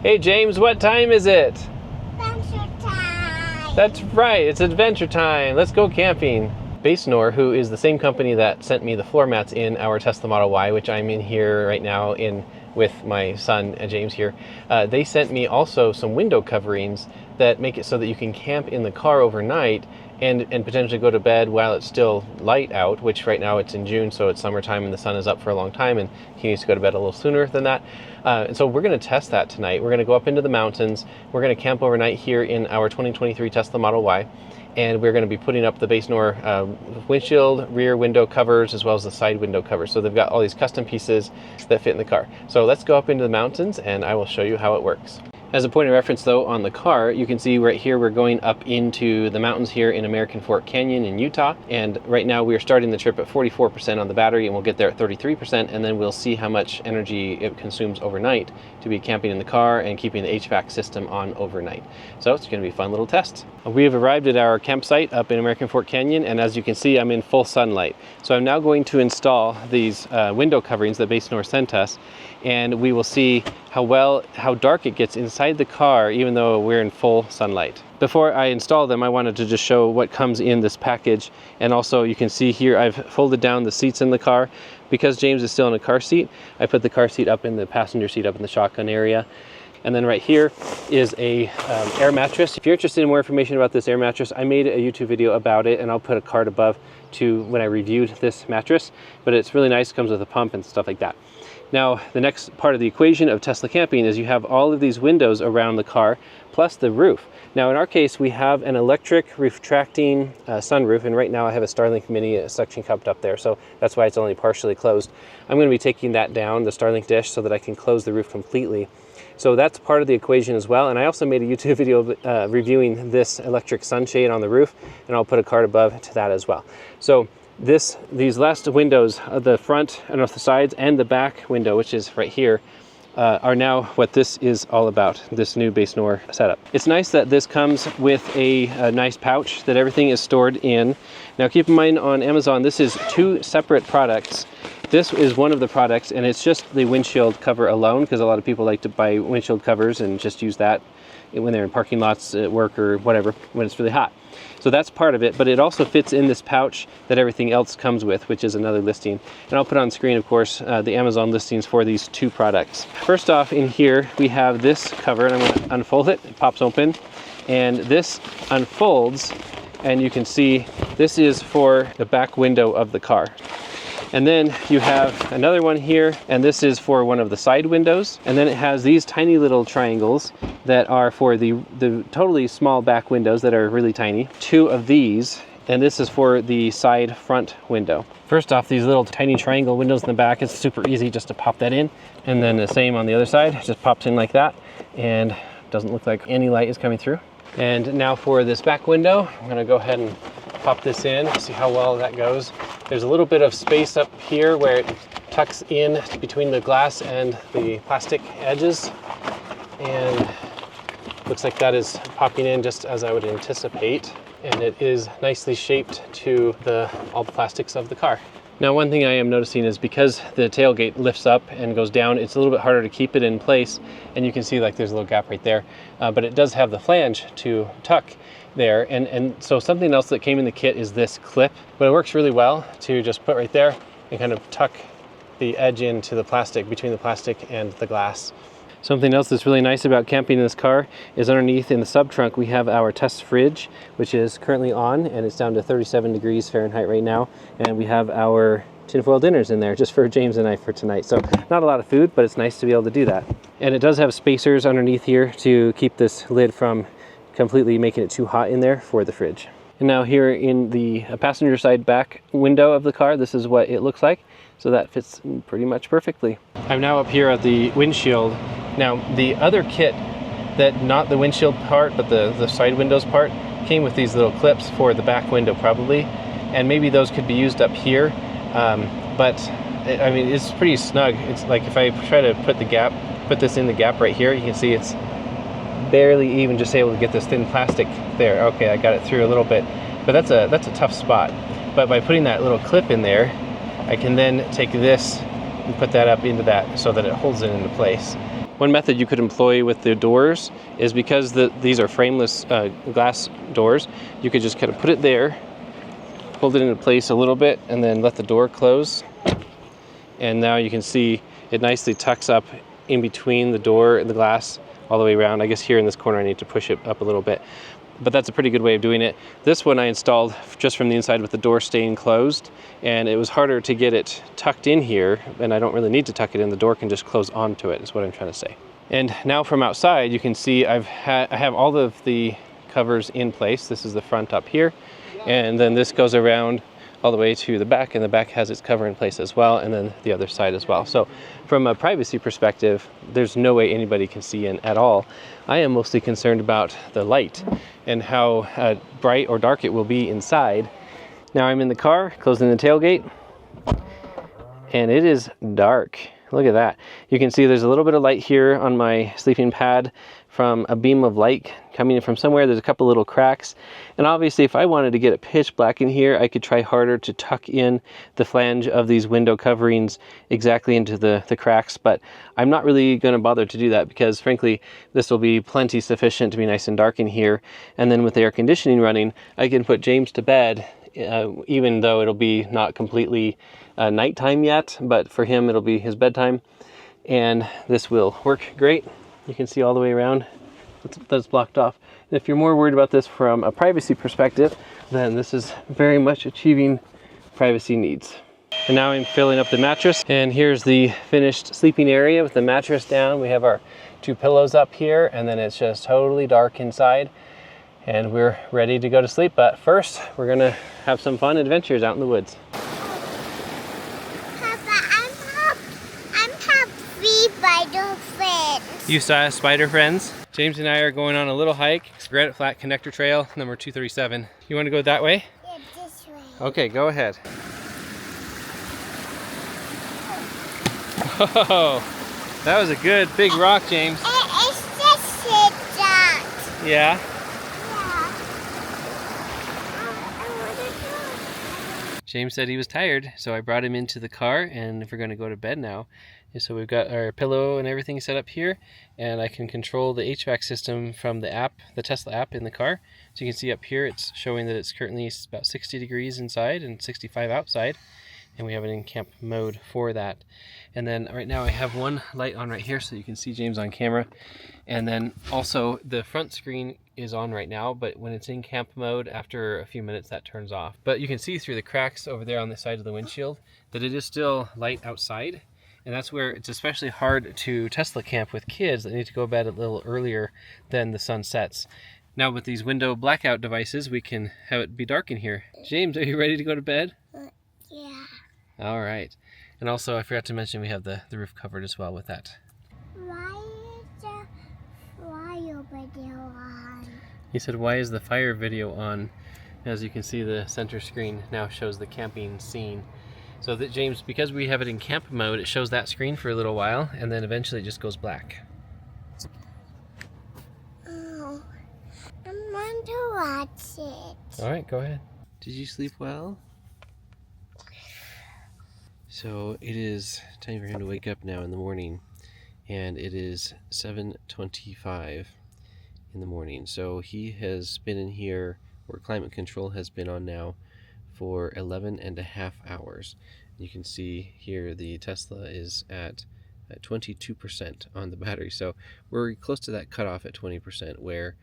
Hey James, what time is it? Adventure time! That's right, it's adventure time. Let's go camping. Basenor, who is the same company that sent me the floor mats in our Tesla Model Y, which I'm in here right now with my son James here, they sent me also some window coverings that make it so that you can camp in the car overnight and potentially go to bed while it's still light out, which right now it's in June, so it's summertime and the sun is up for a long time and he needs to go to bed a little sooner than that. And so we're going to test that tonight. We're going to go up into the mountains. We're going to camp overnight here in our 2023 Tesla Model Y. And we're going to be putting up the Basenor windshield, rear window covers, as well as the side window covers. So they've got all these custom pieces that fit in the car. So let's go up into the mountains and I will show you how it works. As a point of reference though, on the car, you can see right here we're going up into the mountains here in American Fork Canyon in Utah. And right now we are starting the trip at 44% on the battery and we'll get there at 33%, and then we'll see how much energy it consumes overnight to be camping in the car and keeping the HVAC system on overnight. So it's going to be a fun little test. We have arrived at our campsite up in American Fork Canyon, and as you can see, I'm in full sunlight. So I'm now going to install these window coverings that Basenor sent us, and we will see how dark it gets inside the car even though we're in full sunlight. Before I install them, I wanted to just show what comes in this package, and also you can see here I've folded down the seats in the car. Because James is still in a car seat, I put the car seat up in the passenger seat up in the shotgun area. And then right here is a air mattress. If you're interested in more information about this air mattress, I made a YouTube video about it and I'll put a card above to when I reviewed this mattress, but it's really nice, comes with a pump and stuff like that. Now, the next part of the equation of Tesla camping is you have all of these windows around the car, plus the roof. Now, in our case, we have an electric retracting sunroof, and right now I have a Starlink Mini suction cupped up there, so that's why it's only partially closed. I'm going to be taking that down, the Starlink dish, so that I can close the roof completely. So that's part of the equation as well, and I also made a YouTube video reviewing this electric sunshade on the roof, and I'll put a card above to that as well. So these last windows, the front and the sides and the back window, which is right here, are now what this is all about, this new Basenor setup. It's nice that this comes with a nice pouch that everything is stored in. Now keep in mind, on Amazon this is two separate products. This is one of the products and it's just the windshield cover alone, because a lot of people like to buy windshield covers and just use that when they're in parking lots at work or whatever, when it's really hot. So that's part of it, but it also fits in this pouch that everything else comes with, which is another listing. And I'll put on screen, of course, the Amazon listings for these two products. First off, in here, we have this cover, and I'm going to unfold it. It pops open, and this unfolds, and you can see this is for the back window of the car. And then you have another one here, and this is for one of the side windows. And then it has these tiny little triangles that are for the totally small back windows that are really tiny. Two of these, and this is for the side front window. First off, these little tiny triangle windows in the back, it's super easy just to pop that in. And then the same on the other side, it just pops in like that, and doesn't look like any light is coming through. And now for this back window, I'm gonna go ahead and pop this in, see how well that goes. There's a little bit of space up here where it tucks in between the glass and the plastic edges, and looks like that is popping in just as I would anticipate, and it is nicely shaped to all the plastics of the car. Now, one thing I am noticing is because the tailgate lifts up and goes down, it's a little bit harder to keep it in place, and you can see like there's a little gap right there, but it does have the flange to tuck there, and so something else that came in the kit is this clip, but it works really well to just put right there and kind of tuck the edge into the plastic, between the plastic and the glass. Something else that's really nice about camping in this car is underneath in the sub trunk we have our test fridge, which is currently on, and it's down to 37 degrees Fahrenheit right now, and we have our tinfoil dinners in there just for James and I for tonight. So not a lot of food, but it's nice to be able to do that. And it does have spacers underneath here to keep this lid from completely making it too hot in there for the fridge. And now here in the passenger side back window of the car, this is what it looks like. So that fits pretty much perfectly. I'm now up here at the windshield. Now the other kit, that not the windshield part, but the side windows part, came with these little clips for the back window probably. And maybe those could be used up here. But I mean, it's pretty snug. It's like if I try to put this in the gap right here, you can see it's barely even just able to get this thin plastic there. Okay, I got it through a little bit, but that's a tough spot. But by putting that little clip in there, I can then take this and put that up into that so that it holds it into place. One method you could employ with the doors is because these are frameless glass doors, you could just kind of put it there, hold it into place a little bit, and then let the door close. And now you can see it nicely tucks up in between the door and the glass all the way around. I guess here in this corner I need to push it up a little bit, but that's a pretty good way of doing it. This one I installed just from the inside with the door staying closed, and it was harder to get it tucked in here, and I don't really need to tuck it in. The door can just close onto it, is what I'm trying to say. And now from outside, you can see I have all of the covers in place. This is the front up here, and then this goes around all the way to the back, and the back has its cover in place as well, and then the other side as well. So from a privacy perspective, there's no way anybody can see in at all. I am mostly concerned about the light and how bright or dark it will be inside. Now I'm in the car, closing the tailgate, and it is dark. Look at that. You can see there's a little bit of light here on my sleeping pad from a beam of light coming in from somewhere. There's a couple little cracks. And obviously if I wanted to get it pitch black in here, I could try harder to tuck in the flange of these window coverings exactly into the cracks, but I'm not really going to bother to do that because frankly, this will be plenty sufficient to be nice and dark in here. And then with the air conditioning running, I can put James to bed even though it'll be not completely nighttime yet, but for him it'll be his bedtime, and this will work great. You can see all the way around that's blocked off. And if you're more worried about this from a privacy perspective, then this is very much achieving privacy needs. And now I'm filling up the mattress, and here's the finished sleeping area with the mattress down. We have our 2 pillows up here, and then it's just totally dark inside, and we're ready to go to sleep. But first, we're gonna have some fun adventures out in the woods. I'm happy, but I don't fit. You saw spider friends? James and I are going on a little hike. It's Granite Flat Connector Trail, number 237. You want to go that way? Yeah, this way. Okay, go ahead. Oh, that was a good big rock, James. It's just that. Yeah. James said he was tired, so I brought him into the car, and we're going to go to bed now. And so we've got our pillow and everything set up here, and I can control the HVAC system from the app, the Tesla app in the car. So you can see up here it's showing that it's currently about 60 degrees inside and 65 outside, and we have it in camp mode for that. And then right now I have one light on right here so you can see James on camera, and then also the front screen is on right now, but when it's in camp mode, after a few minutes that turns off. But you can see through the cracks over there on the side of the windshield that it is still light outside, and that's where it's especially hard to Tesla camp with kids that need to go to bed a little earlier than the sun sets. Now with these window blackout devices, we can have it be dark in here. James, are you ready to go to bed? Yeah. All right. And also I forgot to mention we have the roof covered as well with that. Why is the fire video on? He said, why is the fire video on? As you can see, the center screen now shows the camping scene. So that, James, because we have it in camp mode, it shows that screen for a little while, and then eventually it just goes black. Oh, I want to watch it. All right, go ahead. Did you sleep well? So it is time for him to wake up now in the morning, and it is 7:25 in the morning. So he has been in here, or climate control has been on now, for 11 and a half hours. You can see here the Tesla is at 22% on the battery, so we're close to that cutoff at 20% where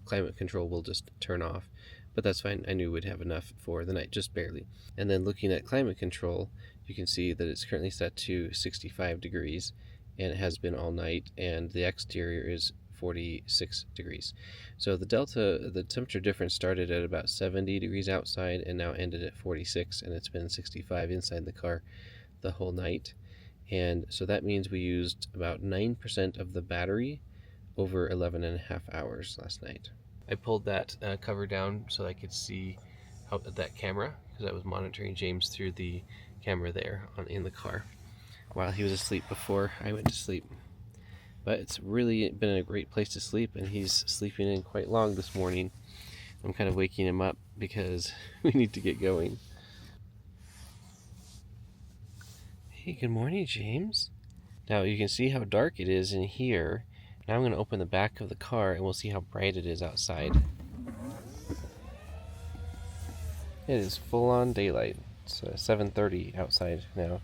climate control will just turn off. But that's fine. I knew we'd have enough for the night, just barely. And then looking at climate control, you can see that it's currently set to 65 degrees, and it has been all night, and the exterior is 46 degrees. So the temperature difference started at about 70 degrees outside and now ended at 46, and it's been 65 inside the car the whole night. And so that means we used about 9% of the battery over 11 and a half hours last night. I pulled that cover down so I could see that camera, because I was monitoring James through the camera there in the car while he was asleep before I went to sleep. But it's really been a great place to sleep, and he's sleeping in quite long this morning. I'm kind of waking him up because we need to get going. Hey, good morning, James. Now you can see how dark it is in here. Now I'm going to open the back of the car and we'll see how bright it is outside. It is full on daylight. It's 7:30 outside now.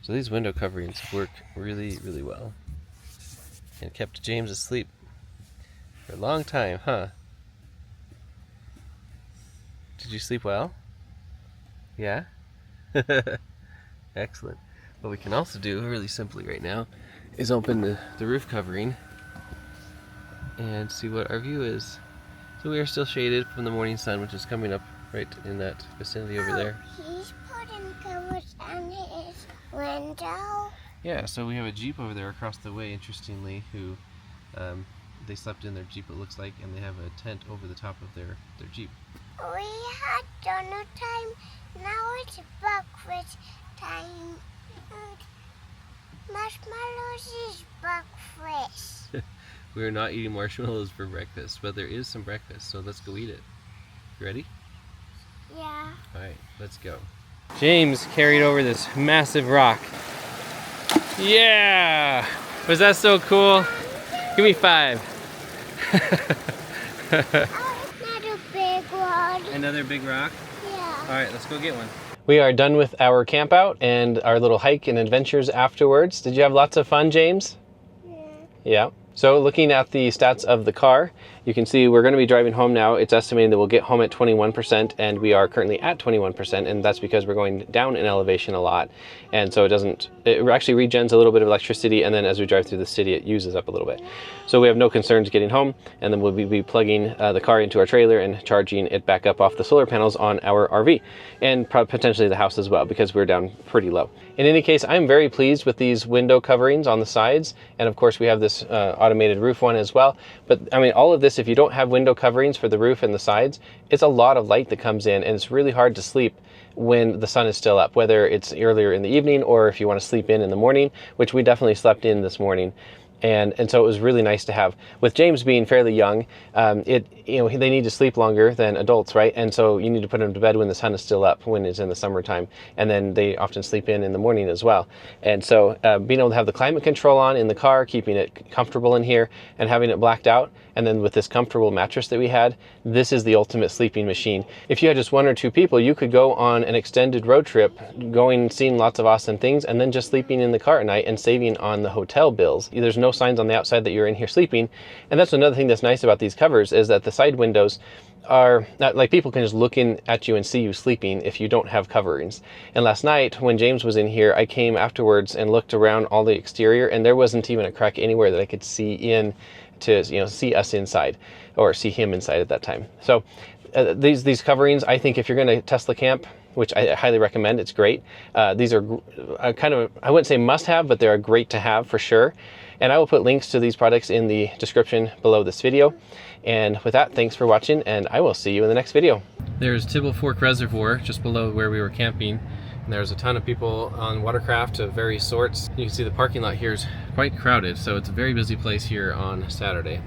So these window coverings work really, really well. And kept James asleep for a long time, huh? Did you sleep well? Yeah? Excellent. What we can also do really simply right now is open the roof covering and see what our view is. So we are still shaded from the morning sun, which is coming up right in that vicinity over there. He's putting covers on his window. Yeah, so we have a Jeep over there across the way, interestingly, who they slept in their Jeep, it looks like, and they have a tent over the top of their Jeep. We had donut time. Now it's breakfast time. Marshmallows is breakfast. We are not eating marshmallows for breakfast, but there is some breakfast, so let's go eat it. You ready? Yeah. Alright, let's go. James carried over this massive rock. Yeah! Was that so cool? Give me 5. Another big one. Another big rock? Yeah. Alright, let's go get one. We are done with our camp out and our little hike and adventures afterwards. Did you have lots of fun, James? Yeah. Yeah. So looking at the stats of the car, you can see we're going to be driving home now. It's estimated that we'll get home at 21%, and we are currently at 21%, and that's because we're going down in elevation a lot. And so it actually regens a little bit of electricity, and then as we drive through the city, it uses up a little bit. So we have no concerns getting home, and then we'll be plugging the car into our trailer and charging it back up off the solar panels on our RV, and potentially the house as well, because we're down pretty low. In any case, I'm very pleased with these window coverings on the sides, and of course we have this automated roof one as well. But I mean, all of this, if you don't have window coverings for the roof and the sides, it's a lot of light that comes in, and it's really hard to sleep when the sun is still up, whether it's earlier in the evening or if you want to sleep in the morning, which we definitely slept in this morning. And so it was really nice to have. With James being fairly young, they need to sleep longer than adults, right? And so you need to put them to bed when the sun is still up, when it's in the summertime, and then they often sleep in the morning as well. And so being able to have the climate control on in the car, keeping it comfortable in here, and having it blacked out, and then with this comfortable mattress that we had, this is the ultimate sleeping machine. If you had just 1 or 2 people, you could go on an extended road trip, seeing lots of awesome things, and then just sleeping in the car at night and saving on the hotel bills. There's no signs on the outside that you're in here sleeping. And that's another thing that's nice about these covers, is that the side windows are not like people can just look in at you and see you sleeping if you don't have coverings. And last night when James was in here, I came afterwards and looked around all the exterior, and there wasn't even a crack anywhere that I could see in to see us inside or see him inside at that time. So these coverings, I think if you're going to Tesla camp, which I highly recommend, it's great. These are kind of, I wouldn't say must have, but they're great to have for sure. And I will put links to these products in the description below this video. And with that, thanks for watching, and I will see you in the next video. There's Tibble Fork Reservoir just below where we were camping. And there's a ton of people on watercraft of various sorts. You can see the parking lot here is quite crowded, so it's a very busy place here on Saturday.